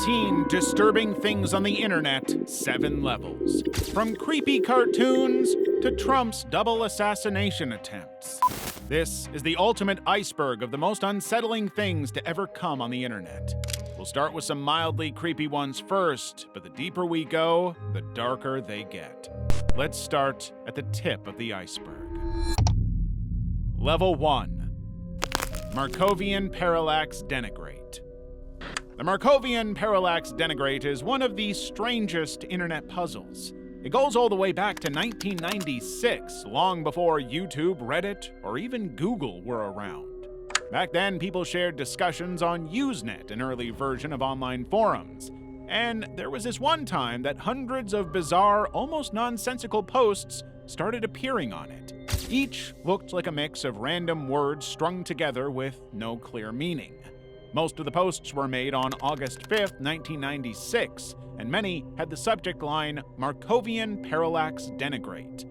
17 disturbing things on the internet, 7 levels. From creepy cartoons to Trump's double assassination attempts. This is the ultimate iceberg of the most unsettling things to ever come on the internet. We'll start with some mildly creepy ones first, but the deeper we go, the darker they get. Let's start at the tip of the iceberg. Level 1. Markovian Parallax Denigrate. The Markovian Parallax Denigrate is one of the strangest internet puzzles. It goes all the way back to 1996, long before YouTube, Reddit, or even Google were around. Back then, people shared discussions on Usenet, an early version of online forums. And there was this one time that hundreds of bizarre, almost nonsensical posts started appearing on it. Each looked like a mix of random words strung together with no clear meaning. Most of the posts were made on August 5th, 1996, and many had the subject line, Markovian Parallax Denigrate.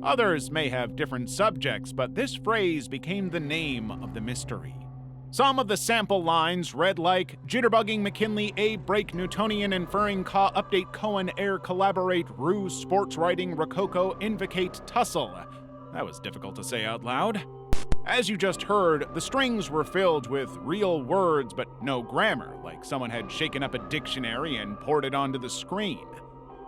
Others may have different subjects, but this phrase became the name of the mystery. Some of the sample lines read like, Jitterbugging McKinley, A, Break Newtonian, Inferring, Ka, Update, Cohen, Air, Collaborate, Ruse, Sports Writing, Rococo, Invocate, Tussle. That was difficult to say out loud. As you just heard, the strings were filled with real words but no grammar, like someone had shaken up a dictionary and poured it onto the screen.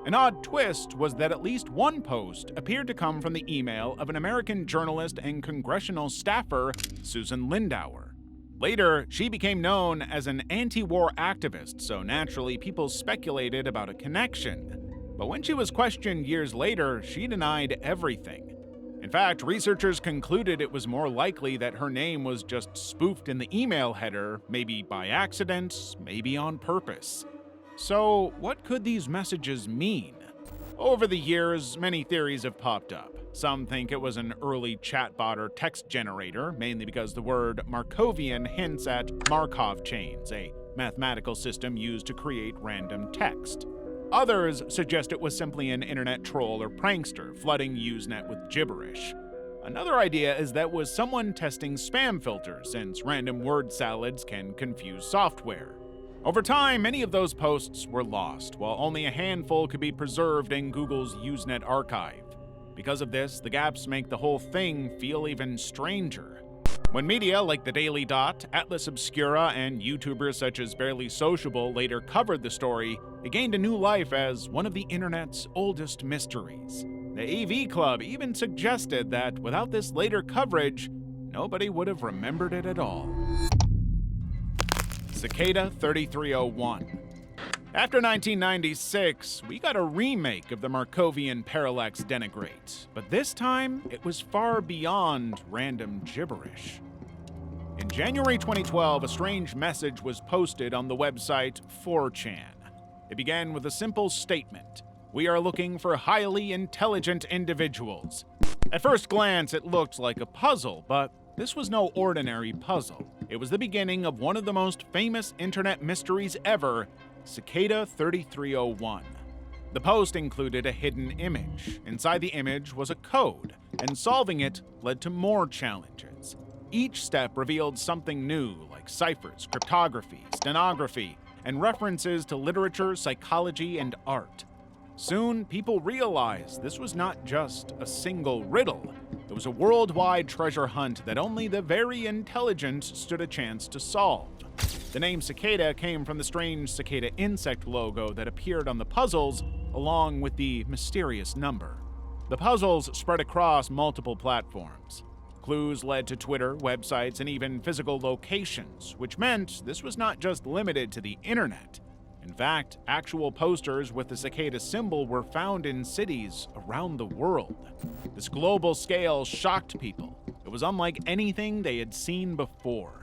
An odd twist was that at least one post appeared to come from the email of an American journalist and congressional staffer, Susan Lindauer. Later, she became known as an anti-war activist, so naturally people speculated about a connection. But when she was questioned years later, she denied everything. In fact, researchers concluded it was more likely that her name was just spoofed in the email header, maybe by accident, maybe on purpose. So, what could these messages mean? Over the years, many theories have popped up. Some think it was an early chatbot or text generator, mainly because the word Markovian hints at Markov chains, a mathematical system used to create random text. Others suggest it was simply an internet troll or prankster flooding Usenet with gibberish. Another idea is that was someone testing spam filters, since random word salads can confuse software. Over time, many of those posts were lost, while only a handful could be preserved in Google's Usenet archive. Because of this, the gaps make the whole thing feel even stranger. When media like The Daily Dot, Atlas Obscura, and YouTubers such as Barely Sociable later covered the story, it gained a new life as one of the internet's oldest mysteries. The AV Club even suggested that without this later coverage, nobody would have remembered it at all. Cicada 3301. After 1996, we got a remake of the Markovian Parallax Denigrate, but this time it was far beyond random gibberish. In January 2012, a strange message was posted on the website 4chan. It began with a simple statement: "We are looking for highly intelligent individuals." At first glance, it looked like a puzzle, but this was no ordinary puzzle. It was the beginning of one of the most famous internet mysteries ever, Cicada 3301. The post included a hidden image. Inside the image was a code, and solving it led to more challenges. Each step revealed something new, like ciphers, cryptography, stenography, and references to literature, psychology, and art. Soon, people realized this was not just a single riddle. It was a worldwide treasure hunt that only the very intelligent stood a chance to solve. The name Cicada came from the strange cicada insect logo that appeared on the puzzles, along with the mysterious number. The puzzles spread across multiple platforms. Clues led to Twitter, websites, and even physical locations, which meant this was not just limited to the internet. In fact, actual posters with the cicada symbol were found in cities around the world. This global scale shocked people. It was unlike anything they had seen before.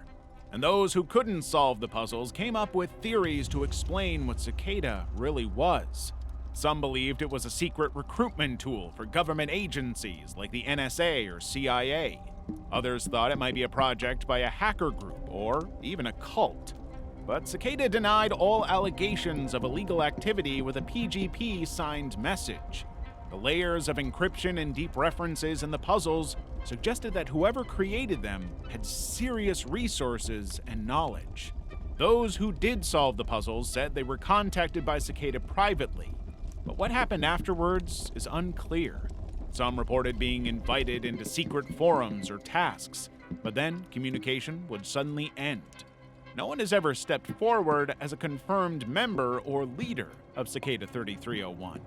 And those who couldn't solve the puzzles came up with theories to explain what cicada really was. Some believed it was a secret recruitment tool for government agencies like the NSA or CIA. Others thought it might be a project by a hacker group or even a cult. But Cicada denied all allegations of illegal activity with a PGP-signed message. The layers of encryption and deep references in the puzzles suggested that whoever created them had serious resources and knowledge. Those who did solve the puzzles said they were contacted by Cicada privately, but what happened afterwards is unclear. Some reported being invited into secret forums or tasks, but then communication would suddenly end. No one has ever stepped forward as a confirmed member or leader of Cicada 3301.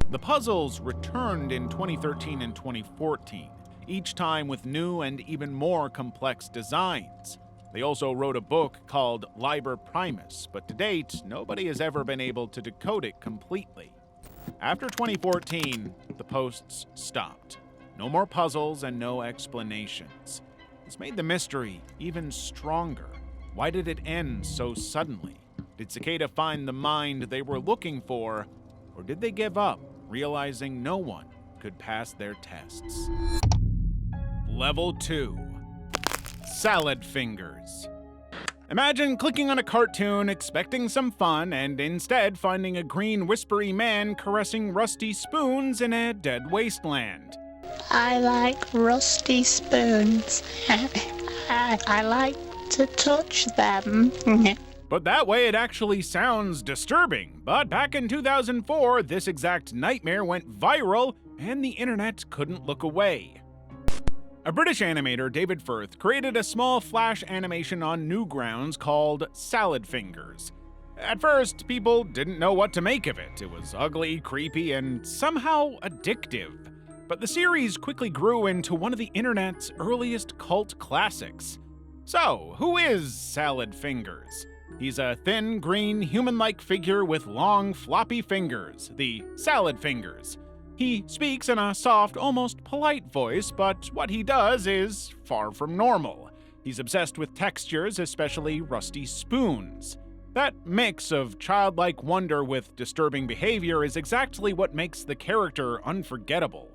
The puzzles returned in 2013 and 2014, each time with new and even more complex designs. They also wrote a book called Liber Primus, but to date, nobody has ever been able to decode it completely. After 2014, the posts stopped. No more puzzles and no explanations. This made the mystery even stronger. Why did it end so suddenly? Did Cicada find the mind they were looking for, or did they give up, realizing no one could pass their tests? Level 2. Salad Fingers. Imagine clicking on a cartoon expecting some fun and instead finding a green whispery man caressing rusty spoons in a dead wasteland. I like rusty spoons. I like to touch them. But that way it actually sounds disturbing. But back in 2004, this exact nightmare went viral and the internet couldn't look away. A British animator, David Firth, created a small flash animation on Newgrounds called Salad Fingers. At first, people didn't know what to make of it. It was ugly, creepy, and somehow addictive. But the series quickly grew into one of the internet's earliest cult classics. So, who is Salad Fingers? He's a thin, green, human-like figure with long, floppy fingers, the Salad Fingers. He speaks in a soft, almost polite voice, but what he does is far from normal. He's obsessed with textures, especially rusty spoons. That mix of childlike wonder with disturbing behavior is exactly what makes the character unforgettable.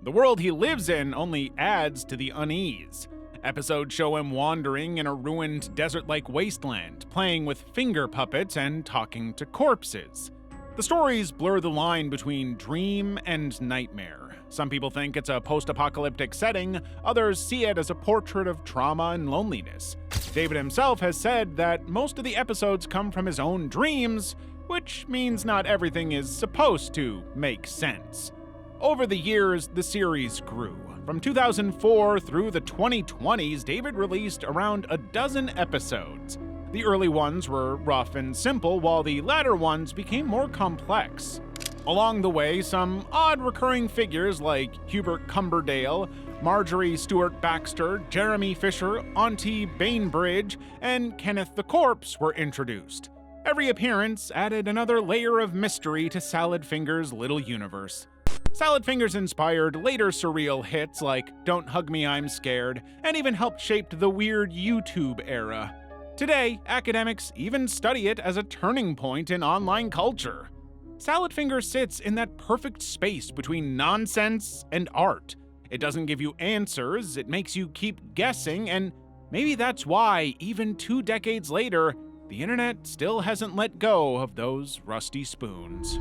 The world he lives in only adds to the unease. Episodes show him wandering in a ruined desert-like wasteland, playing with finger puppets and talking to corpses. The stories blur the line between dream and nightmare. Some people think it's a post-apocalyptic setting, others see it as a portrait of trauma and loneliness. David himself has said that most of the episodes come from his own dreams, which means not everything is supposed to make sense. Over the years, the series grew. From 2004 through the 2020s, David released around a dozen episodes. The early ones were rough and simple, while the latter ones became more complex. Along the way, some odd recurring figures like Hubert Cumberdale, Marjorie Stewart Baxter, Jeremy Fisher, Auntie Bainbridge, and Kenneth the Corpse were introduced. Every appearance added another layer of mystery to Salad Fingers' little universe. Salad Fingers inspired later surreal hits like Don't Hug Me, I'm Scared, and even helped shape the weird YouTube era. Today, academics even study it as a turning point in online culture. Salad Fingers sits in that perfect space between nonsense and art. It doesn't give you answers, it makes you keep guessing, and maybe that's why, even 2 decades later, the internet still hasn't let go of those rusty spoons.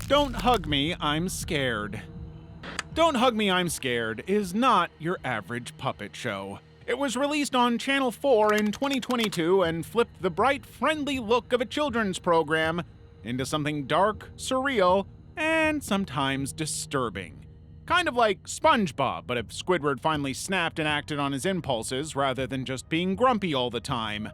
Don't Hug Me, I'm Scared. Don't Hug Me, I'm Scared is not your average puppet show. It was released on Channel 4 in 2022 and flipped the bright, friendly look of a children's program into something dark, surreal, and sometimes disturbing. Kind of like SpongeBob, but if Squidward finally snapped and acted on his impulses rather than just being grumpy all the time.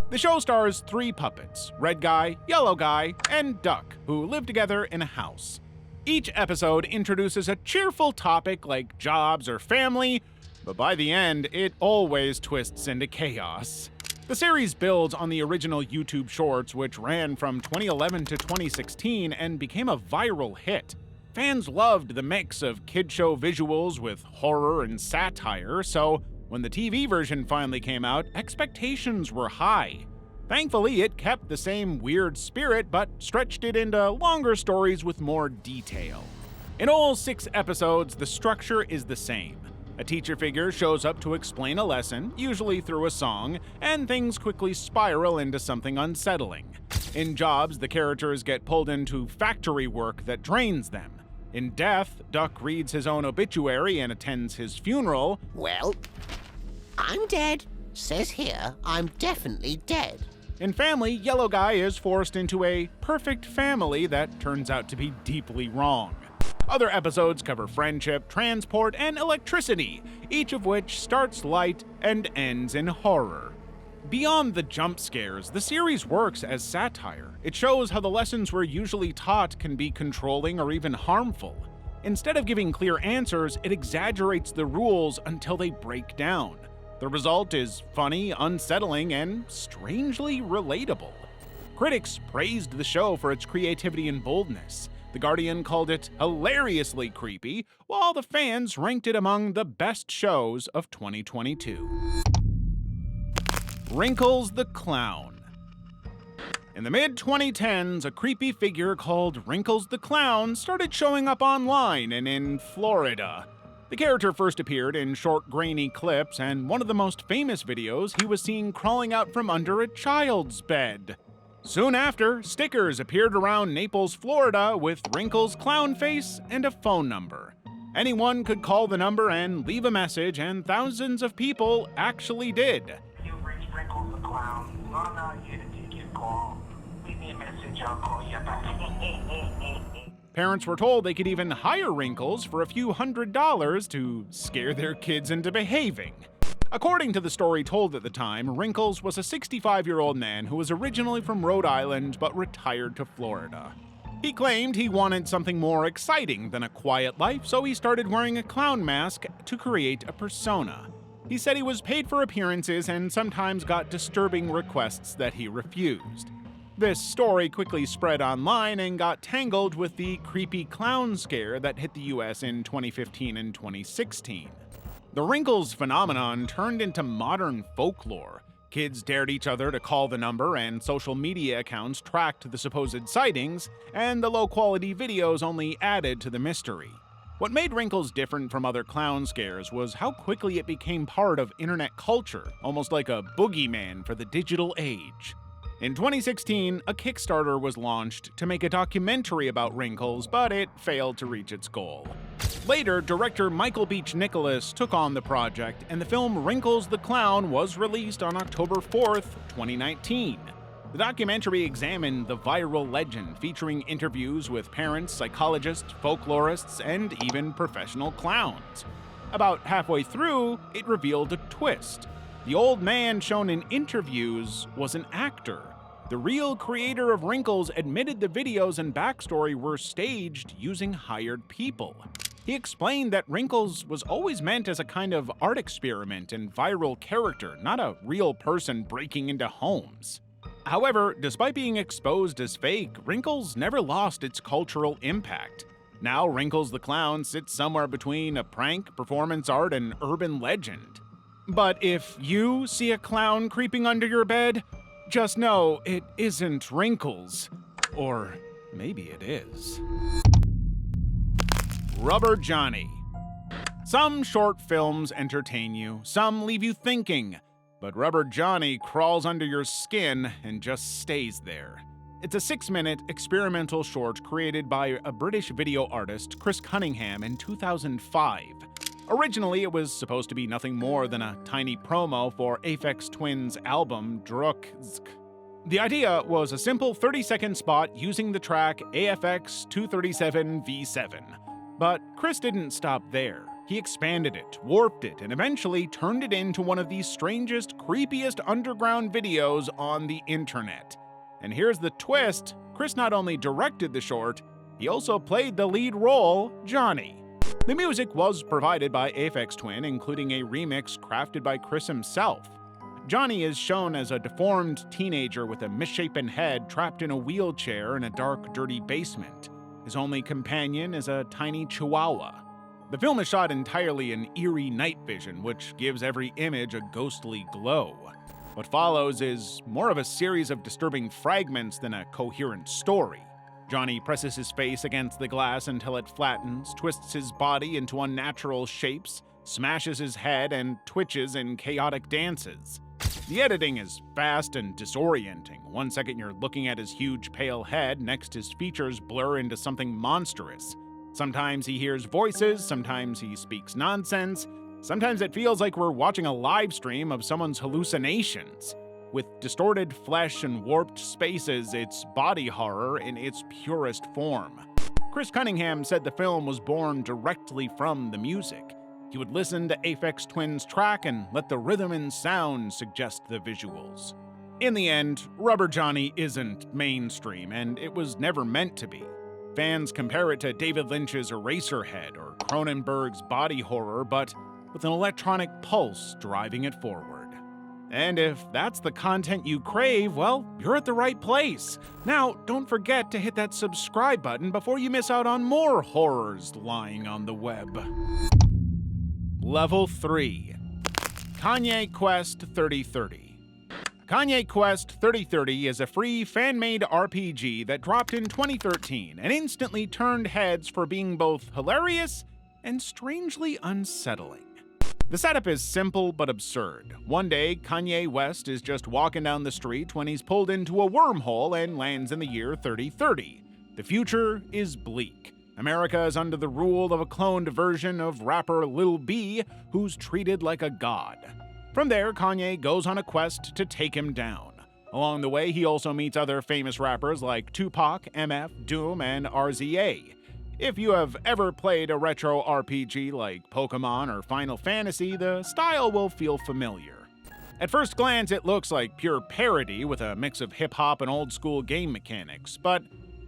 The show stars 3 puppets, Red Guy, Yellow Guy, and Duck, who live together in a house. Each episode introduces a cheerful topic like jobs or family, but by the end, it always twists into chaos. The series builds on the original YouTube shorts, which ran from 2011 to 2016 and became a viral hit. Fans loved the mix of kid show visuals with horror and satire, so when the TV version finally came out, expectations were high. Thankfully, it kept the same weird spirit, but stretched it into longer stories with more detail. In all 6 episodes, the structure is the same. A teacher figure shows up to explain a lesson, usually through a song, and things quickly spiral into something unsettling. In Jobs, the characters get pulled into factory work that drains them. In Death, Duck reads his own obituary and attends his funeral. Well, I'm dead. Says here I'm definitely dead. In Family, Yellow Guy is forced into a perfect family that turns out to be deeply wrong. Other episodes cover friendship, transport, and electricity, each of which starts light and ends in horror. Beyond the jump scares, the series works as satire. It shows how the lessons we're usually taught can be controlling or even harmful. Instead of giving clear answers, it exaggerates the rules until they break down. The result is funny, unsettling, and strangely relatable. Critics praised the show for its creativity and boldness. The Guardian called it hilariously creepy, while the fans ranked it among the best shows of 2022. Wrinkles the Clown. In the mid-2010s, a creepy figure called Wrinkles the Clown started showing up online and in Florida. The character first appeared in short, grainy clips, and one of the most famous videos he was seen crawling out from under a child's bed. Soon after, stickers appeared around Naples, Florida with Wrinkles' clown face and a phone number. Anyone could call the number and leave a message, and thousands of people actually did. You've reached Wrinkles the Clown. I'm not here to take your call. Leave me a message, I'll call you back. Parents were told they could even hire Wrinkles for a few $100s to scare their kids into behaving. According to the story told at the time, Wrinkles was a 65-year-old man who was originally from Rhode Island but retired to Florida. He claimed he wanted something more exciting than a quiet life, so he started wearing a clown mask to create a persona. He said he was paid for appearances and sometimes got disturbing requests that he refused. This story quickly spread online and got tangled with the creepy clown scare that hit the US in 2015 and 2016. The Wrinkles phenomenon turned into modern folklore. Kids dared each other to call the number, and social media accounts tracked the supposed sightings, and the low-quality videos only added to the mystery. What made Wrinkles different from other clown scares was how quickly it became part of internet culture, almost like a boogeyman for the digital age. In 2016, a Kickstarter was launched to make a documentary about Wrinkles, but it failed to reach its goal. Later, director Michael Beach Nicholas took on the project, and the film Wrinkles the Clown was released on October 4th, 2019. The documentary examined the viral legend, featuring interviews with parents, psychologists, folklorists, and even professional clowns. About halfway through, it revealed a twist. The old man shown in interviews was an actor. The real creator of Wrinkles admitted the videos and backstory were staged using hired people. He explained that Wrinkles was always meant as a kind of art experiment and viral character, not a real person breaking into homes. However, despite being exposed as fake, Wrinkles never lost its cultural impact. Now, Wrinkles the Clown sits somewhere between a prank, performance art, and urban legend. But if you see a clown creeping under your bed, just know it isn't Wrinkles. Or maybe it is. Rubber Johnny. Some short films entertain you, some leave you thinking, but Rubber Johnny crawls under your skin and just stays there. It's a 6-minute experimental short created by a British video artist, Chris Cunningham, in 2005. Originally, it was supposed to be nothing more than a tiny promo for Aphex Twin's album Drukzk. The idea was a simple 30-second spot using the track AFX 237V7. But Chris didn't stop there. He expanded it, warped it, and eventually turned it into one of the strangest, creepiest underground videos on the internet. And here's the twist: Chris not only directed the short, he also played the lead role, Johnny. The music was provided by Aphex Twin, including a remix crafted by Chris himself. Johnny is shown as a deformed teenager with a misshapen head trapped in a wheelchair in a dark, dirty basement. His only companion is a tiny chihuahua. The film is shot entirely in eerie night vision, which gives every image a ghostly glow. What follows is more of a series of disturbing fragments than a coherent story. Johnny presses his face against the glass until it flattens, twists his body into unnatural shapes, smashes his head, and twitches in chaotic dances. The editing is fast and disorienting. One second you're looking at his huge pale head, next his features blur into something monstrous. Sometimes he hears voices, sometimes he speaks nonsense, Sometimes it feels like we're watching a live stream of someone's hallucinations. With distorted flesh and warped spaces, it's body horror in its purest form. Chris Cunningham said the film was born directly from the music. He would listen to Aphex Twin's track and let the rhythm and sound suggest the visuals. In the end, Rubber Johnny isn't mainstream, and it was never meant to be. Fans compare it to David Lynch's Eraserhead or Cronenberg's body horror, but with an electronic pulse driving it forward. And if that's the content you crave, well, you're at the right place. Now, don't forget to hit that subscribe button before you miss out on more horrors lying on the web. Level 3. Kanye Quest 3030. Kanye Quest 3030 is a free fan-made RPG that dropped in 2013 and instantly turned heads for being both hilarious and strangely unsettling. The setup is simple but absurd. One day, Kanye West is just walking down the street when he's pulled into a wormhole and lands in the year 3030. The future is bleak. America is under the rule of a cloned version of rapper Lil B, who's treated like a god. From there, Kanye goes on a quest to take him down. Along the way, he also meets other famous rappers like Tupac, MF, Doom, and RZA. If you have ever played a retro RPG like Pokemon or Final Fantasy, the style will feel familiar. At first glance, it looks like pure parody with a mix of hip-hop and old-school game mechanics, but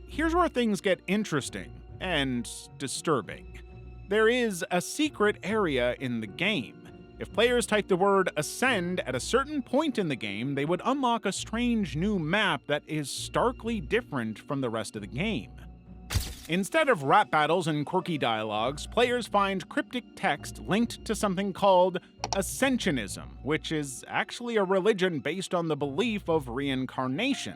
here's where things get interesting and disturbing. There is a secret area in the game. If players type the word ascend at a certain point in the game, they would unlock a strange new map that is starkly different from the rest of the game. Instead of rap battles and quirky dialogues, players find cryptic text linked to something called Ascensionism, which is actually a religion based on the belief of reincarnation.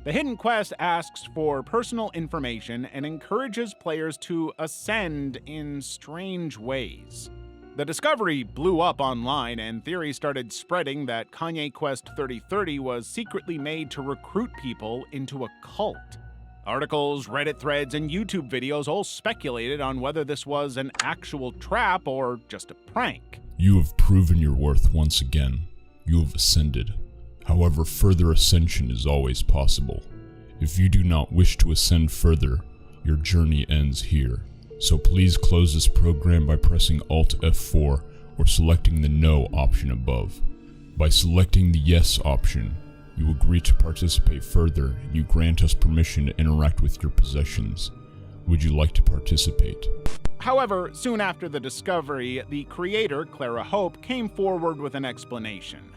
The hidden quest asks for personal information and encourages players to ascend in strange ways. The discovery blew up online, and theories started spreading that Kanye Quest 3030 was secretly made to recruit people into a cult. Articles, Reddit threads, and YouTube videos all speculated on whether this was an actual trap or just a prank. You have proven your worth once again. You have ascended. However, further ascension is always possible. If you do not wish to ascend further, your journey ends here. So please close this program by pressing Alt F4 or selecting the No option above. By selecting the Yes option, you agree to participate further, and you grant us permission to interact with your possessions. Would you like to participate? However, soon after the discovery, the creator, Clara Hope, came forward with an explanation.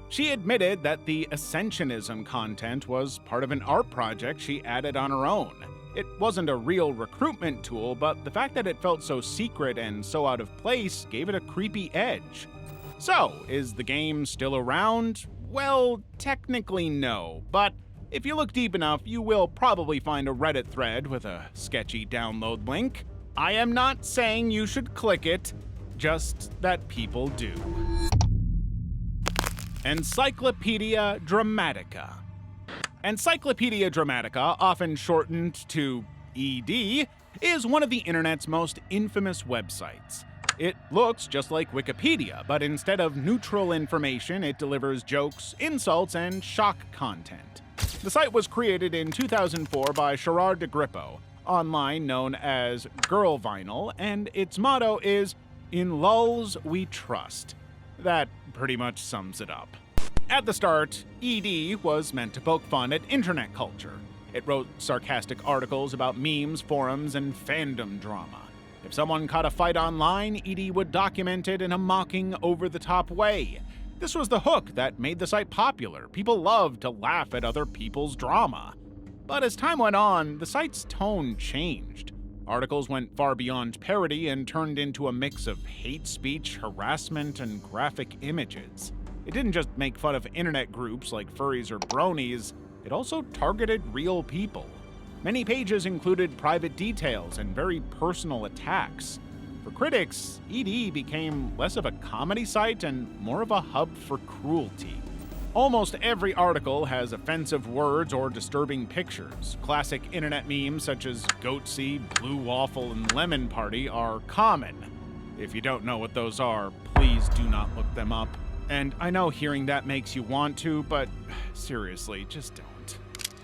She admitted that the Ascensionism content was part of an art project she added on her own. It wasn't a real recruitment tool, but the fact that it felt so secret and so out of place gave it a creepy edge. So, is the game still around? Well, technically no, but if you look deep enough, you will probably find a Reddit thread with a sketchy download link. I am not saying you should click it, just that people do. Encyclopedia Dramatica. Encyclopedia Dramatica, often shortened to ED, is one of the internet's most infamous websites. It looks just like Wikipedia, but instead of neutral information, it delivers jokes, insults, and shock content. The site was created in 2004 by Sherard DeGrippo, online known as Girl Vinyl, and its motto is, "In lulls we trust." That pretty much sums it up. At the start, ED was meant to poke fun at internet culture. It wrote sarcastic articles about memes, forums, and fandom drama. If someone caught a fight online, ED would document it in a mocking, over-the-top way. This was the hook that made the site popular. People loved to laugh at other people's drama. But as time went on, the site's tone changed. Articles went far beyond parody and turned into a mix of hate speech, harassment, and graphic images. It didn't just make fun of internet groups like furries or bronies, it also targeted real people. Many pages included private details and very personal attacks. For critics, ED became less of a comedy site and more of a hub for cruelty. Almost every article has offensive words or disturbing pictures. Classic internet memes such as Goatsy, Blue Waffle, and Lemon Party are common. If you don't know what those are, please do not look them up. And I know hearing that makes you want to, but seriously, just don't.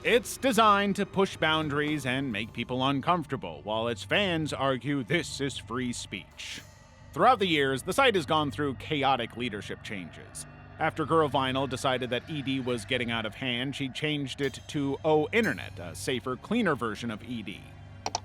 It's designed to push boundaries and make people uncomfortable, while its fans argue this is free speech. Throughout the years, the site has gone through chaotic leadership changes. After Girl Vinyl decided that ED was getting out of hand, she changed it to O Internet, a safer, cleaner version of ED.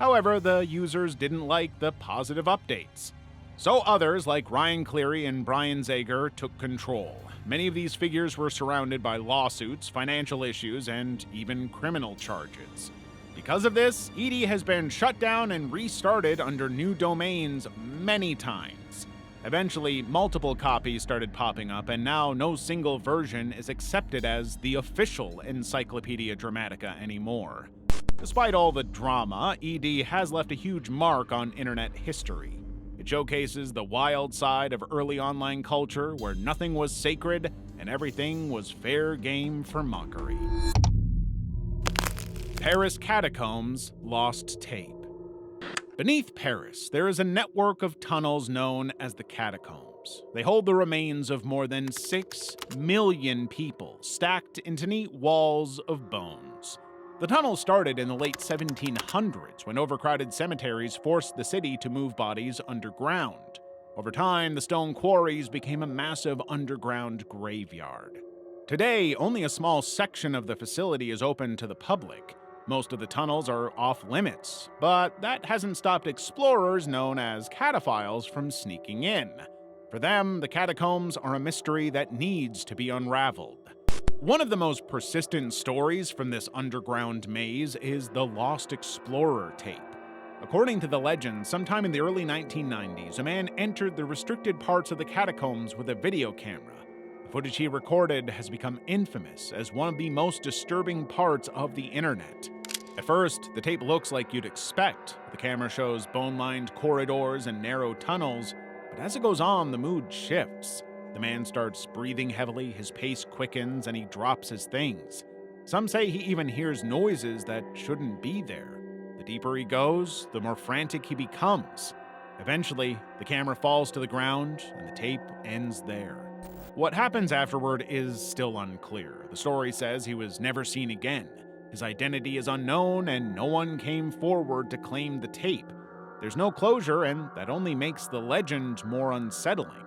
However, the users didn't like the positive updates. So others, like Ryan Cleary and Brian Zager, took control. Many of these figures were surrounded by lawsuits, financial issues, and even criminal charges. Because of this, ED has been shut down and restarted under new domains many times. Eventually, multiple copies started popping up, and now no single version is accepted as the official Encyclopedia Dramatica anymore. Despite all the drama, ED has left a huge mark on internet history. It showcases the wild side of early online culture where nothing was sacred and everything was fair game for mockery. Paris Catacombs Lost Tape. Beneath Paris, there is a network of tunnels known as the Catacombs. They hold the remains of more than 6 million people, stacked into neat walls of bones. The tunnels started in the late 1700s when overcrowded cemeteries forced the city to move bodies underground. Over time, the stone quarries became a massive underground graveyard. Today, only a small section of the facility is open to the public. Most of the tunnels are off-limits, but that hasn't stopped explorers known as cataphiles from sneaking in. For them, the catacombs are a mystery that needs to be unraveled. One of the most persistent stories from this underground maze is the Lost Explorer tape. According to the legend, sometime in the early 1990s, a man entered the restricted parts of the catacombs with a video camera. The footage he recorded has become infamous as one of the most disturbing parts of the internet. At first, the tape looks like you'd expect. The camera shows bone-lined corridors and narrow tunnels, but as it goes on, the mood shifts. The man starts breathing heavily, his pace quickens, and he drops his things. Some say he even hears noises that shouldn't be there. The deeper he goes, the more frantic he becomes. Eventually, the camera falls to the ground, and the tape ends there. What happens afterward is still unclear. The story says he was never seen again. His identity is unknown, and no one came forward to claim the tape. There's no closure, and that only makes the legend more unsettling.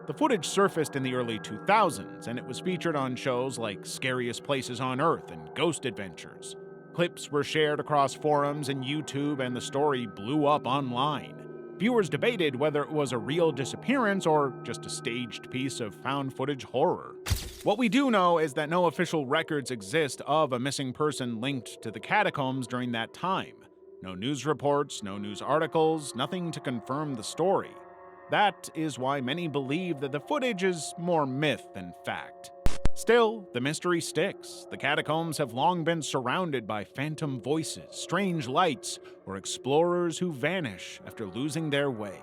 The footage surfaced in the early 2000s, and it was featured on shows like Scariest Places on Earth and Ghost Adventures. Clips were shared across forums and YouTube, and the story blew up online. Viewers debated whether it was a real disappearance or just a staged piece of found footage horror. What we do know is that no official records exist of a missing person linked to the catacombs during that time. No news reports, no news articles, nothing to confirm the story. That is why many believe that the footage is more myth than fact. Still, the mystery sticks. The catacombs have long been surrounded by phantom voices, strange lights, or explorers who vanish after losing their way.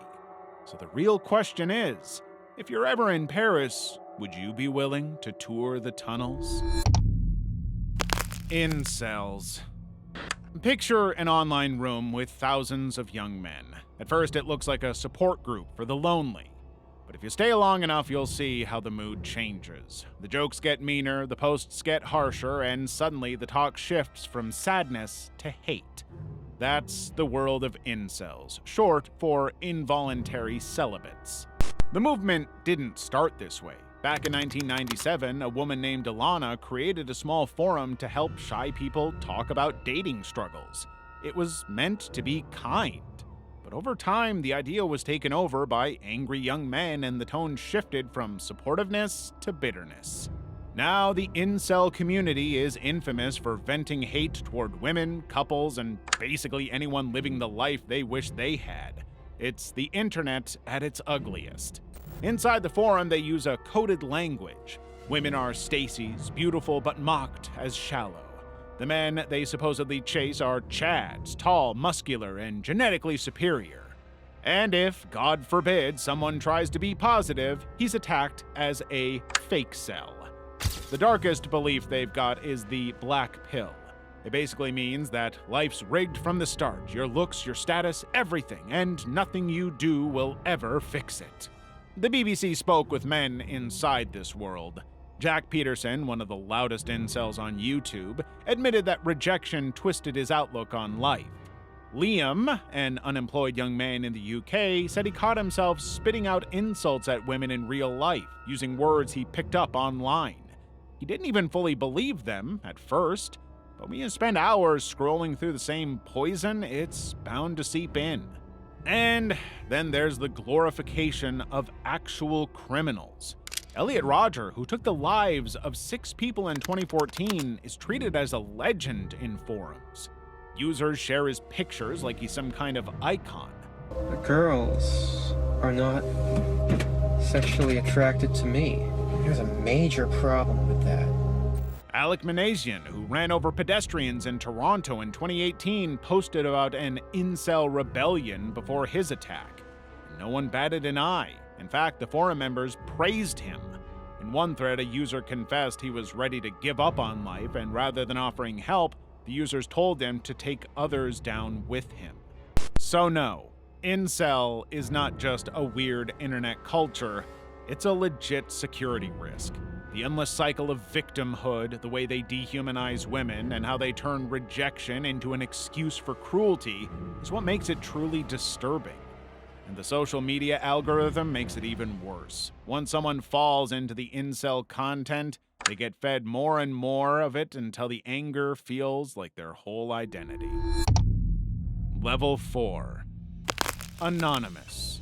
So the real question is, if you're ever in Paris, would you be willing to tour the tunnels? Incels. Picture an online room with thousands of young men. At first, it looks like a support group for the lonely. But if you stay long enough, you'll see how the mood changes. The jokes get meaner, the posts get harsher, and suddenly the talk shifts from sadness to hate. That's the world of incels, short for involuntary celibates. The movement didn't start this way. Back in 1997, a woman named Alana created a small forum to help shy people talk about dating struggles. It was meant to be kind. But over time, the idea was taken over by angry young men, and the tone shifted from supportiveness to bitterness. Now, the incel community is infamous for venting hate toward women, couples, and basically anyone living the life they wish they had. It's the internet at its ugliest. Inside the forum, they use a coded language. Women are Stacy's, beautiful but mocked as shallow. The men they supposedly chase are Chads, tall, muscular, and genetically superior. And if, God forbid, someone tries to be positive, he's attacked as a fake cell. The darkest belief they've got is the black pill. It basically means that life's rigged from the start. Your looks, your status, everything, and nothing you do will ever fix it. The BBC spoke with men inside this world. Jack Peterson, one of the loudest incels on YouTube, admitted that rejection twisted his outlook on life. Liam, an unemployed young man in the UK, said he caught himself spitting out insults at women in real life, using words he picked up online. He didn't even fully believe them at first, but when you spend hours scrolling through the same poison, it's bound to seep in. And then there's the glorification of actual criminals. Elliot Rodger, who took the lives of 6 people in 2014, is treated as a legend in forums. Users share his pictures like he's some kind of icon. The girls are not sexually attracted to me. There's a major problem with that. Alec Manassian, who ran over pedestrians in Toronto in 2018, posted about an incel rebellion before his attack. No one batted an eye. In fact, the forum members praised him. In one thread, a user confessed he was ready to give up on life, and rather than offering help, the users told him to take others down with him. So no, incel is not just a weird internet culture, it's a legit security risk. The endless cycle of victimhood, the way they dehumanize women, and how they turn rejection into an excuse for cruelty is what makes it truly disturbing. And the social media algorithm makes it even worse. Once someone falls into the incel content, they get fed more and more of it until the anger feels like their whole identity. Level 4. Anonymous.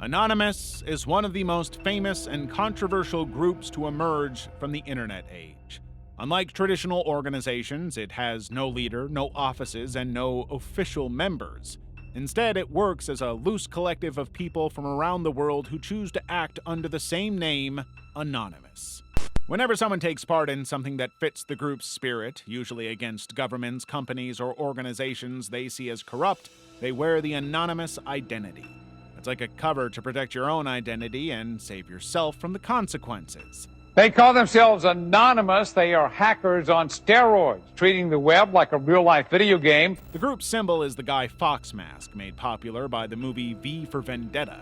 Anonymous is one of the most famous and controversial groups to emerge from the internet age. Unlike traditional organizations, it has no leader, no offices, and no official members. Instead, it works as a loose collective of people from around the world who choose to act under the same name, Anonymous. Whenever someone takes part in something that fits the group's spirit, usually against governments, companies, or organizations they see as corrupt, they wear the Anonymous identity. It's like a cover to protect your own identity and save yourself from the consequences. They call themselves Anonymous. They are hackers on steroids, treating the web like a real-life video game. The group's symbol is the Guy Fawkes mask, made popular by the movie V for Vendetta.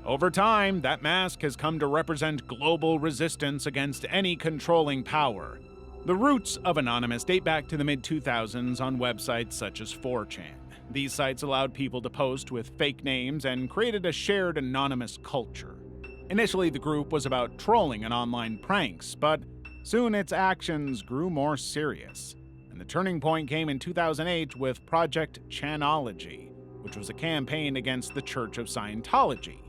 Over time, that mask has come to represent global resistance against any controlling power. The roots of Anonymous date back to the mid-2000s on websites such as 4chan. These sites allowed people to post with fake names and created a shared anonymous culture. Initially, the group was about trolling and online pranks, but soon its actions grew more serious. And the turning point came in 2008 with Project Chanology, which was a campaign against the Church of Scientology.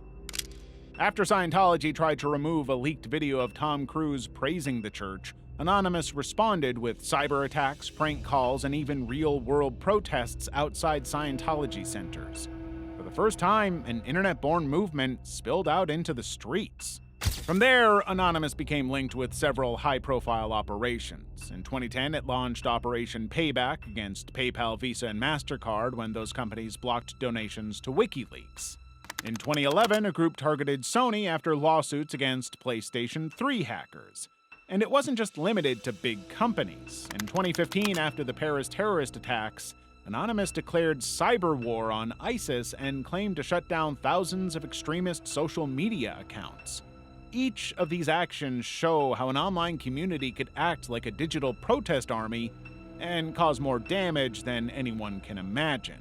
After Scientology tried to remove a leaked video of Tom Cruise praising the church, Anonymous responded with cyber attacks, prank calls, and even real-world protests outside Scientology centers. For the first time, an internet-born movement spilled out into the streets. From there, Anonymous became linked with several high-profile operations. In 2010, it launched Operation Payback against PayPal, Visa, and MasterCard when those companies blocked donations to WikiLeaks. In 2011, a group targeted Sony after lawsuits against PlayStation 3 hackers. And it wasn't just limited to big companies. In 2015, after the Paris terrorist attacks, Anonymous declared cyber war on ISIS and claimed to shut down thousands of extremist social media accounts. Each of these actions show how an online community could act like a digital protest army and cause more damage than anyone can imagine.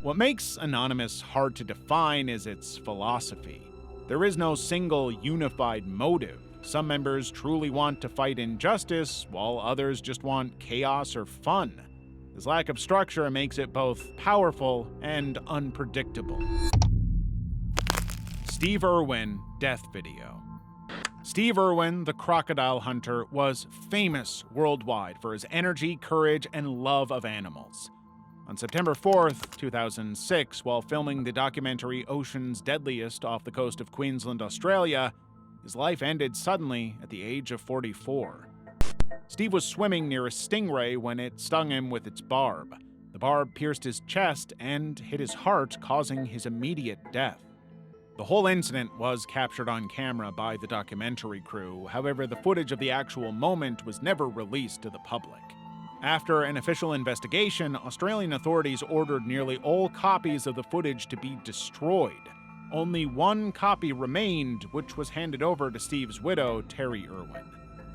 What makes Anonymous hard to define is its philosophy. There is no single unified motive. Some members truly want to fight injustice, while others just want chaos or fun. This lack of structure makes it both powerful and unpredictable. Steve Irwin death video. Steve Irwin, the crocodile hunter, was famous worldwide for his energy, courage, and love of animals. On September 4th, 2006, while filming the documentary Ocean's Deadliest off the coast of Queensland, Australia, his life ended suddenly at the age of 44. Steve was swimming near a stingray when it stung him with its barb. The barb pierced his chest and hit his heart, causing his immediate death. The whole incident was captured on camera by the documentary crew. However, the footage of the actual moment was never released to the public. After an official investigation, Australian authorities ordered nearly all copies of the footage to be destroyed. Only one copy remained, which was handed over to Steve's widow, Terry Irwin.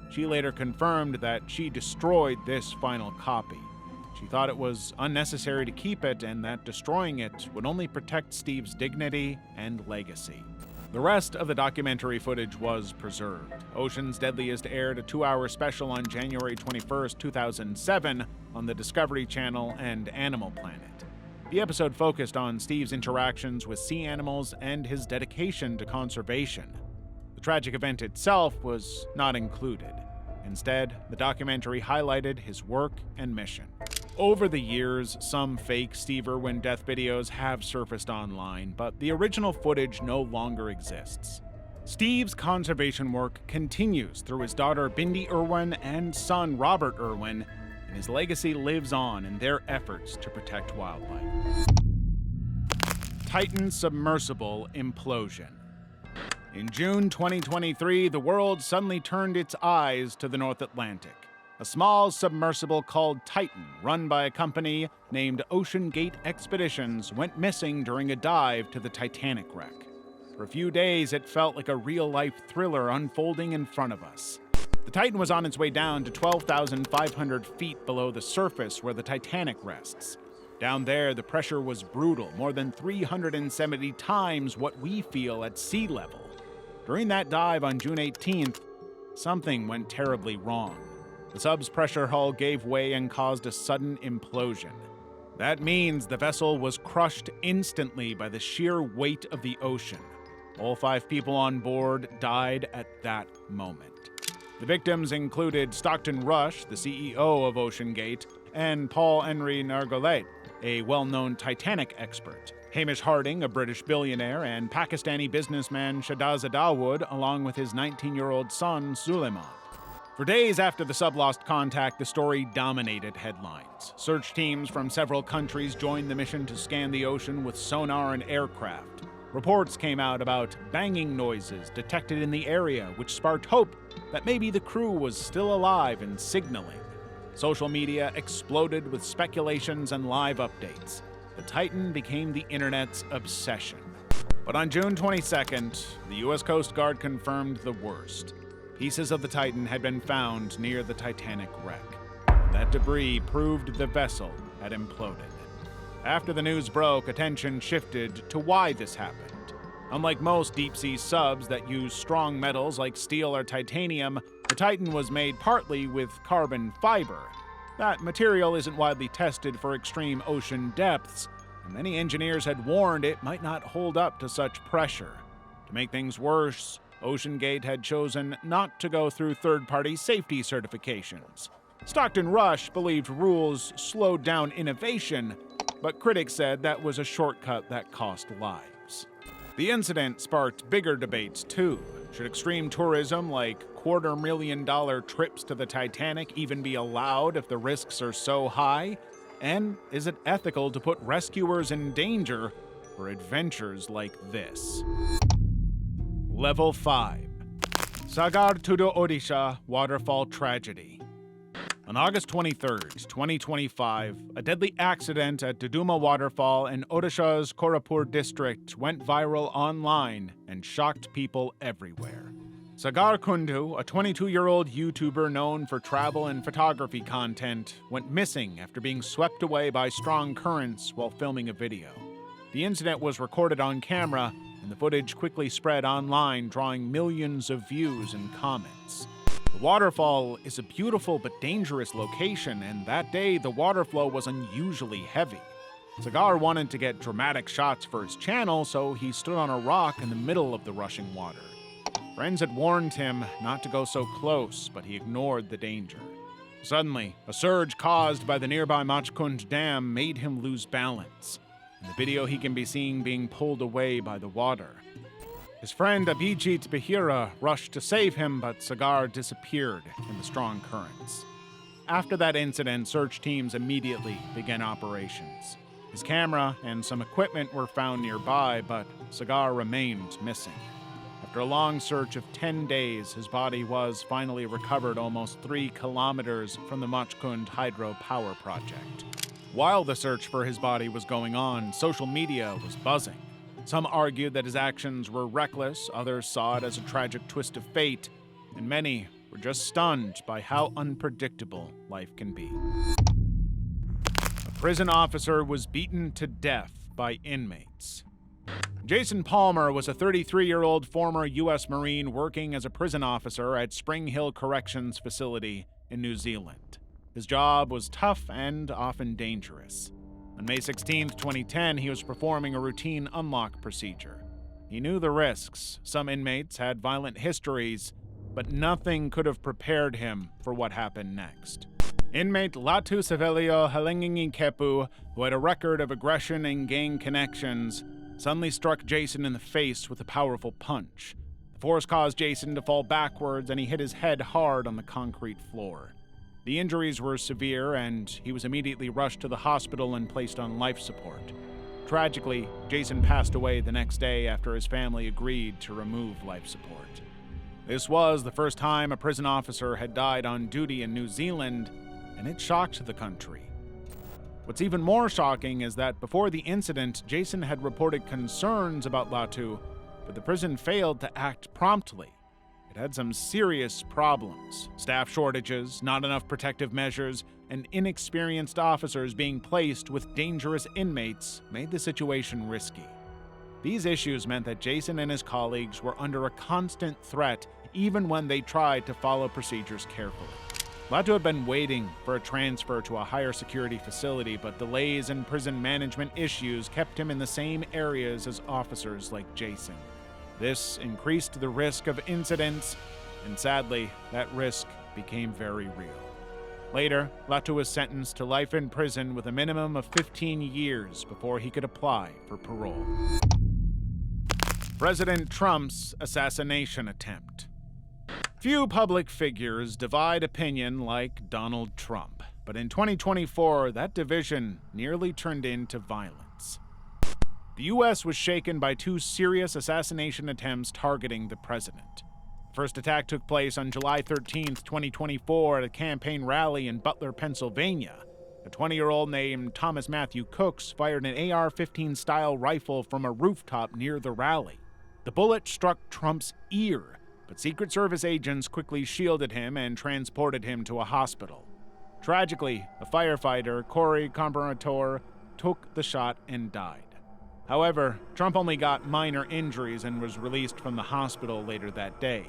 She later confirmed that she destroyed this final copy. She thought it was unnecessary to keep it and that destroying it would only protect Steve's dignity and legacy. The rest of the documentary footage was preserved. Ocean's Deadliest aired a 2-hour special on January 21, 2007 on the Discovery Channel and Animal Planet. The episode focused on Steve's interactions with sea animals and his dedication to conservation. The tragic event itself was not included. Instead, the documentary highlighted his work and mission. Over the years, some fake Steve Irwin death videos have surfaced online, but the original footage no longer exists. Steve's conservation work continues through his daughter Bindi Irwin and son Robert Irwin, and his legacy lives on in their efforts to protect wildlife. Titan submersible implosion. In June 2023, the world suddenly turned its eyes to the North Atlantic. A small submersible called Titan, run by a company named Ocean Gate Expeditions, went missing during a dive to the Titanic wreck. For a few days, it felt like a real-life thriller unfolding in front of us. The Titan was on its way down to 12,500 feet below the surface where the Titanic rests. Down there, the pressure was brutal, more than 370 times what we feel at sea level. During that dive on June 18th, something went terribly wrong. The sub's pressure hull gave way and caused a sudden implosion. That means the vessel was crushed instantly by the sheer weight of the ocean. All 5 people on board died at that moment. The victims included Stockton Rush, the CEO of Ocean Gate, and Paul-Henri Nargeolet, a well-known Titanic expert. Hamish Harding, a British billionaire, and Pakistani businessman Shahbaz Dawood, along with his 19-year-old son, Suleiman. For days after the sub lost contact, the story dominated headlines. Search teams from several countries joined the mission to scan the ocean with sonar and aircraft. Reports came out about banging noises detected in the area, which sparked hope that maybe the crew was still alive and signaling. Social media exploded with speculations and live updates. The Titan became the internet's obsession. But on June 22nd, the U.S. Coast Guard confirmed the worst. Pieces of the Titan had been found near the Titanic wreck. That debris proved the vessel had imploded. After the news broke, attention shifted to why this happened. Unlike most deep-sea subs that use strong metals like steel or titanium, the Titan was made partly with carbon fiber. That material isn't widely tested for extreme ocean depths, and many engineers had warned it might not hold up to such pressure. To make things worse, Ocean Gate had chosen not to go through third-party safety certifications. Stockton Rush believed rules slowed down innovation, but critics said that was a shortcut that cost lives. The incident sparked bigger debates, too. Should extreme tourism like $250,000 trips to the Titanic even be allowed if the risks are so high? And is it ethical to put rescuers in danger for adventures like this? Level 5. Sagar to the Odisha Waterfall Tragedy. On August 23, 2025, a deadly accident at Duduma Waterfall in Odisha's Korapur district went viral online and shocked people everywhere. Sagar Kundu, a 22-year-old YouTuber known for travel and photography content, went missing after being swept away by strong currents while filming a video. The incident was recorded on camera, and the footage quickly spread online, drawing millions of views and comments. The waterfall is a beautiful but dangerous location, and that day the water flow was unusually heavy. Sagar wanted to get dramatic shots for his channel, so he stood on a rock in the middle of the rushing water. Friends had warned him not to go so close, but he ignored the danger. Suddenly, a surge caused by the nearby Machkund Dam made him lose balance. In the video, he can be seen being pulled away by the water. His friend Abhijit Behera rushed to save him, but Sagar disappeared in the strong currents. After that incident, search teams immediately began operations. His camera and some equipment were found nearby, but Sagar remained missing. A After a long search of 10 days, his body was finally recovered almost 3 kilometers from the Machkund hydro power project. While the search for his body was going on, social media was buzzing. Some argued that his actions were reckless, others saw it as a tragic twist of fate, and many were just stunned by how unpredictable life can be. A prison officer was beaten to death by inmates. Jason Palmer was a 33-year-old former U.S. Marine working as a prison officer at Spring Hill Corrections Facility in New Zealand. His job was tough and often dangerous. On May 16, 2010, he was performing a routine unlock procedure. He knew the risks. Some inmates had violent histories, but nothing could have prepared him for what happened next. Inmate Latu Savelio Halengingi Kepu, who had a record of aggression and gang connections, suddenly struck Jason in the face with a powerful punch. The force caused Jason to fall backwards, and he hit his head hard on the concrete floor. The injuries were severe, and he was immediately rushed to the hospital and placed on life support. Tragically, Jason passed away the next day after his family agreed to remove life support. This was the first time a prison officer had died on duty in New Zealand, and it shocked the country. What's even more shocking is that before the incident, Jason had reported concerns about Latu, but the prison failed to act promptly. It had some serious problems. Staff shortages, not enough protective measures, and inexperienced officers being placed with dangerous inmates made the situation risky. These issues meant that Jason and his colleagues were under a constant threat even when they tried to follow procedures carefully. Latu had been waiting for a transfer to a higher security facility, but delays and prison management issues kept him in the same areas as officers like Jason. This increased the risk of incidents, and sadly, that risk became very real. Later, Latu was sentenced to life in prison with a minimum of 15 years before he could apply for parole. President Trump's assassination attempt. Few public figures divide opinion like Donald Trump, but in 2024, that division nearly turned into violence. The U.S. was shaken by 2 serious assassination attempts targeting the president. The first attack took place on July 13, 2024, at a campaign rally in Butler, Pennsylvania. A 20-year-old named Thomas Matthew Cooks fired an AR-15-style rifle from a rooftop near the rally. The bullet struck Trump's ear, but Secret Service agents quickly shielded him and transported him to a hospital. Tragically, a firefighter, Corey Comparator, took the shot and died. However, Trump only got minor injuries and was released from the hospital later that day.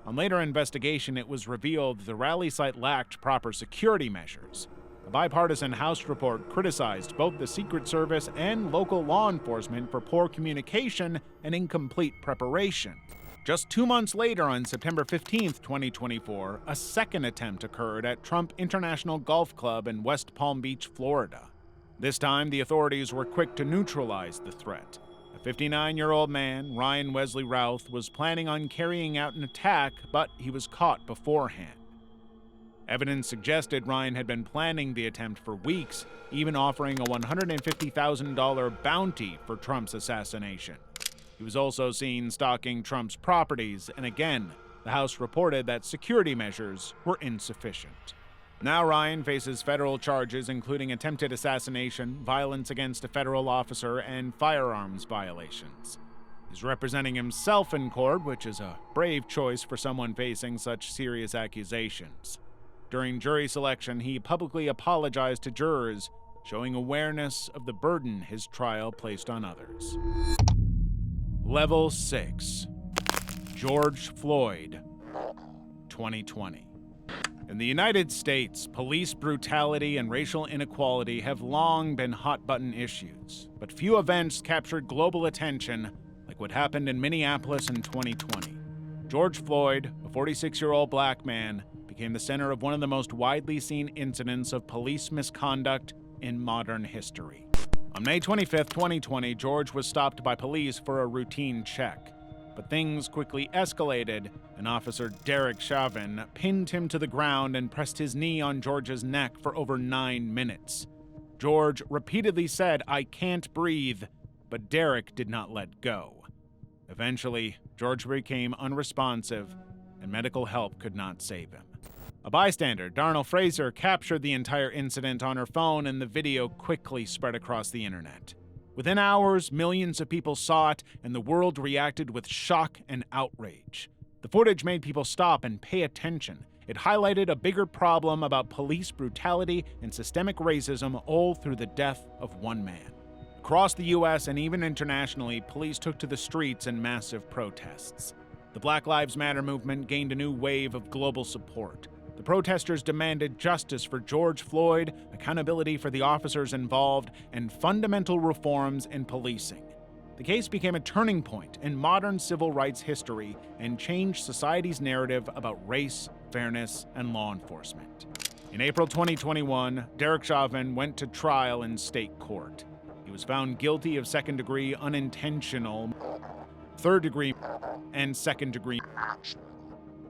On later investigation, it was revealed the rally site lacked proper security measures. A bipartisan House report criticized both the Secret Service and local law enforcement for poor communication and incomplete preparation. Just 2 months later, on September 15, 2024, a second attempt occurred at Trump International Golf Club in West Palm Beach, Florida. This time, the authorities were quick to neutralize the threat. A 59-year-old man, Ryan Wesley Routh, was planning on carrying out an attack, but he was caught beforehand. Evidence suggested Ryan had been planning the attempt for weeks, even offering a $150,000 bounty for Trump's assassination. He was also seen stalking Trump's properties, and again, the House reported that security measures were insufficient. Now Ryan faces federal charges including attempted assassination, violence against a federal officer, and firearms violations. He's representing himself in court, which is a brave choice for someone facing such serious accusations. During jury selection, he publicly apologized to jurors, showing awareness of the burden his trial placed on others. Level 6. George Floyd, 2020. In the United States, police brutality and racial inequality have long been hot-button issues, but few events captured global attention like what happened in Minneapolis in 2020. George Floyd, a 46-year-old black man, became the center of one of the most widely seen incidents of police misconduct in modern history. On May 25, 2020, George was stopped by police for a routine check. But things quickly escalated, and Officer Derek Chauvin pinned him to the ground and pressed his knee on George's neck for over 9 minutes. George repeatedly said, "I can't breathe," but Derek did not let go. Eventually, George became unresponsive, and medical help could not save him. A bystander, Darnell Fraser, captured the entire incident on her phone, and the video quickly spread across the internet. Within hours, millions of people saw it, and the world reacted with shock and outrage. The footage made people stop and pay attention. It highlighted a bigger problem about police brutality and systemic racism, all through the death of one man. Across the US and even internationally, police took to the streets in massive protests. The Black Lives Matter movement gained a new wave of global support. The protesters demanded justice for George Floyd, accountability for the officers involved, and fundamental reforms in policing. The case became a turning point in modern civil rights history and changed society's narrative about race, fairness, and law enforcement. In April 2021, Derek Chauvin went to trial in state court. He was found guilty of second-degree unintentional, third-degree, and second-degree.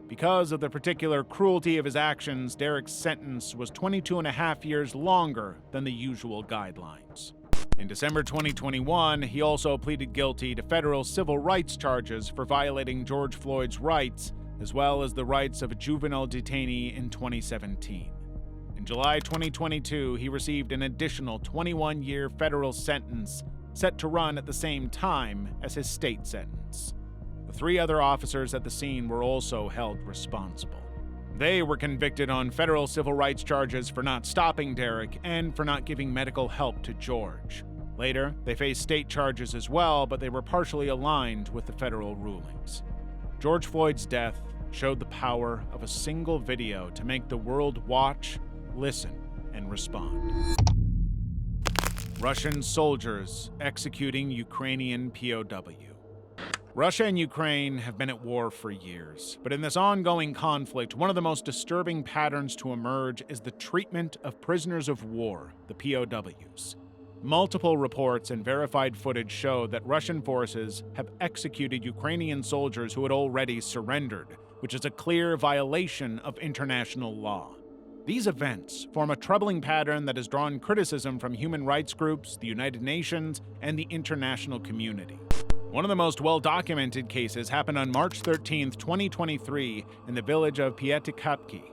Because of the particular cruelty of his actions, Derek's sentence was 22 and a half years longer than the usual guidelines. In December 2021, he also pleaded guilty to federal civil rights charges for violating George Floyd's rights, as well as the rights of a juvenile detainee in 2017. In July 2022, he received an additional 21-year federal sentence, set to run at the same time as his state sentence. The 3 other officers at the scene were also held responsible. They were convicted on federal civil rights charges for not stopping Derek and for not giving medical help to George. Later, they faced state charges as well, but they were partially aligned with the federal rulings. George Floyd's death showed the power of a single video to make the world watch, listen, and respond. Russian soldiers executing Ukrainian POW. Russia and Ukraine have been at war for years, but in this ongoing conflict, one of the most disturbing patterns to emerge is the treatment of prisoners of war, the POWs. Multiple reports and verified footage show that Russian forces have executed Ukrainian soldiers who had already surrendered, which is a clear violation of international law. These events form a troubling pattern that has drawn criticism from human rights groups, the United Nations, and the international community. One of the most well-documented cases happened on March 13, 2023, in the village of Pietikapki.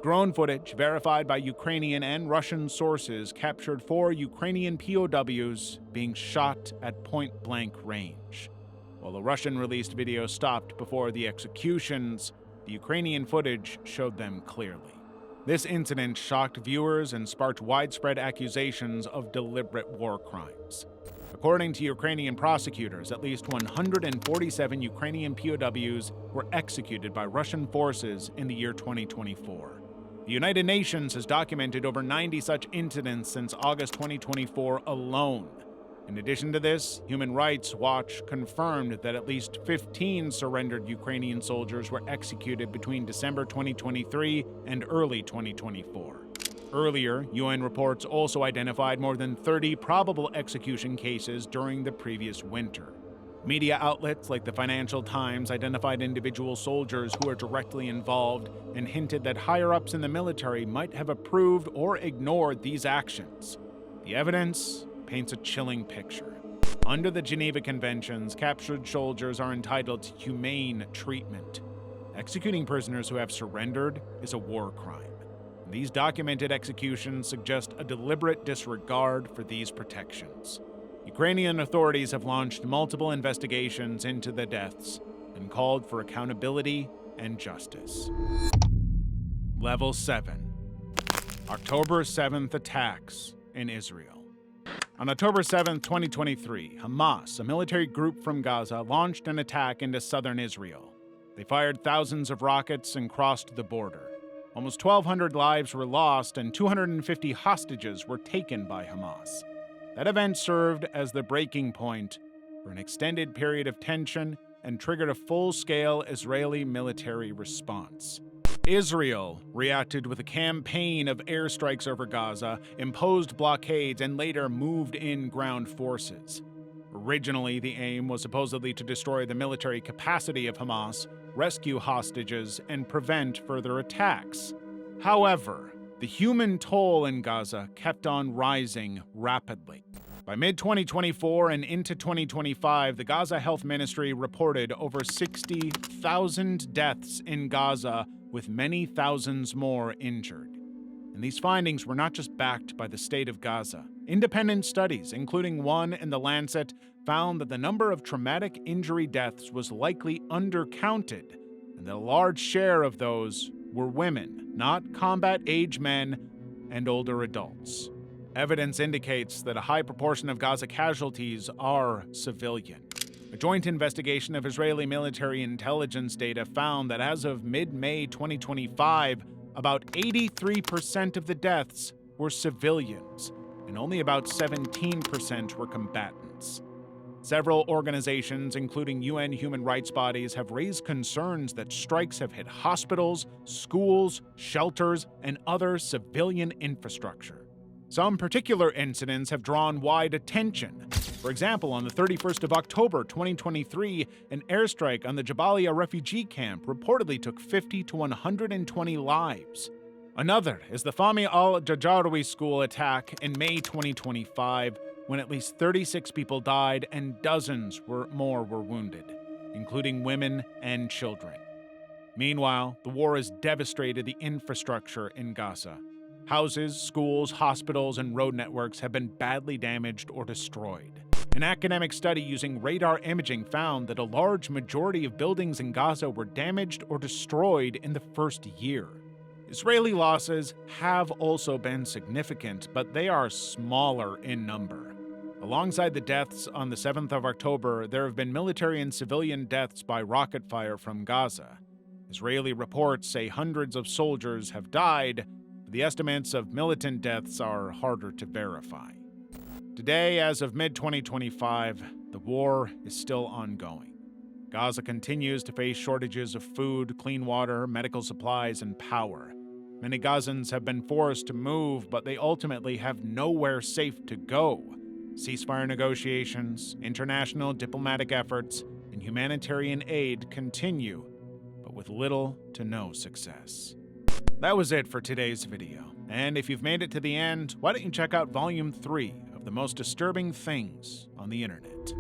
Drone footage, verified by Ukrainian and Russian sources, captured 4 Ukrainian POWs being shot at point-blank range. While the Russian-released video stopped before the executions, the Ukrainian footage showed them clearly. This incident shocked viewers and sparked widespread accusations of deliberate war crimes. According to Ukrainian prosecutors, at least 147 Ukrainian POWs were executed by Russian forces in the year 2024. The United Nations has documented over 90 such incidents since August 2024 alone. In addition to this, Human Rights Watch confirmed that at least 15 surrendered Ukrainian soldiers were executed between December 2023 and early 2024. Earlier, UN reports also identified more than 30 probable execution cases during the previous winter. Media outlets like the Financial Times identified individual soldiers who were directly involved and hinted that higher-ups in the military might have approved or ignored these actions. The evidence paints a chilling picture. Under the Geneva Conventions, captured soldiers are entitled to humane treatment. Executing prisoners who have surrendered is a war crime. These documented executions suggest a deliberate disregard for these protections. Ukrainian authorities have launched multiple investigations into the deaths and called for accountability and justice. Level 7. October 7th attacks in Israel. On October 7, 2023, Hamas, a military group from Gaza, launched an attack into southern Israel. They fired thousands of rockets and crossed the border. Almost 1,200 lives were lost and 250 hostages were taken by Hamas. That event served as the breaking point for an extended period of tension and triggered a full-scale Israeli military response. Israel reacted with a campaign of airstrikes over Gaza, imposed blockades, and later moved in ground forces. Originally, the aim was supposedly to destroy the military capacity of Hamas, rescue hostages, and prevent further attacks. However, the human toll in Gaza kept on rising rapidly. By mid-2024 and into 2025, the Gaza Health Ministry reported over 60,000 deaths in Gaza, with many thousands more injured. And these findings were not just backed by the state of Gaza. Independent studies, including one in The Lancet, found that the number of traumatic injury deaths was likely undercounted, and that a large share of those were women, not combat-age men and older adults. Evidence indicates that a high proportion of Gaza casualties are civilian. A joint investigation of Israeli military intelligence data found that as of mid-May 2025, about 83% of the deaths were civilians, and only about 17% were combatants. Several organizations, including UN human rights bodies, have raised concerns that strikes have hit hospitals, schools, shelters, and other civilian infrastructure. Some particular incidents have drawn wide attention. For example, on the 31st of October 2023, an airstrike on the Jabalia refugee camp reportedly took 50 to 120 lives. Another is the Fahmy al-Jajaroui school attack in May 2025, when at least 36 people died and dozens more were wounded, including women and children. Meanwhile, the war has devastated the infrastructure in Gaza. Houses, schools, hospitals, and road networks have been badly damaged or destroyed. An academic study using radar imaging found that a large majority of buildings in Gaza were damaged or destroyed in the first year. Israeli losses have also been significant, but they are smaller in number. Alongside the deaths on the 7th of October, there have been military and civilian deaths by rocket fire from Gaza. Israeli reports say hundreds of soldiers have died, but the estimates of militant deaths are harder to verify. Today, as of mid-2025, the war is still ongoing. Gaza continues to face shortages of food, clean water, medical supplies, and power. Many Gazans have been forced to move, but they ultimately have nowhere safe to go. Ceasefire negotiations, international diplomatic efforts, and humanitarian aid continue, but with little to no success. That was it for today's video. And if you've made it to the end, why don't you check out Volume 3 of The Most Disturbing Things on the Internet.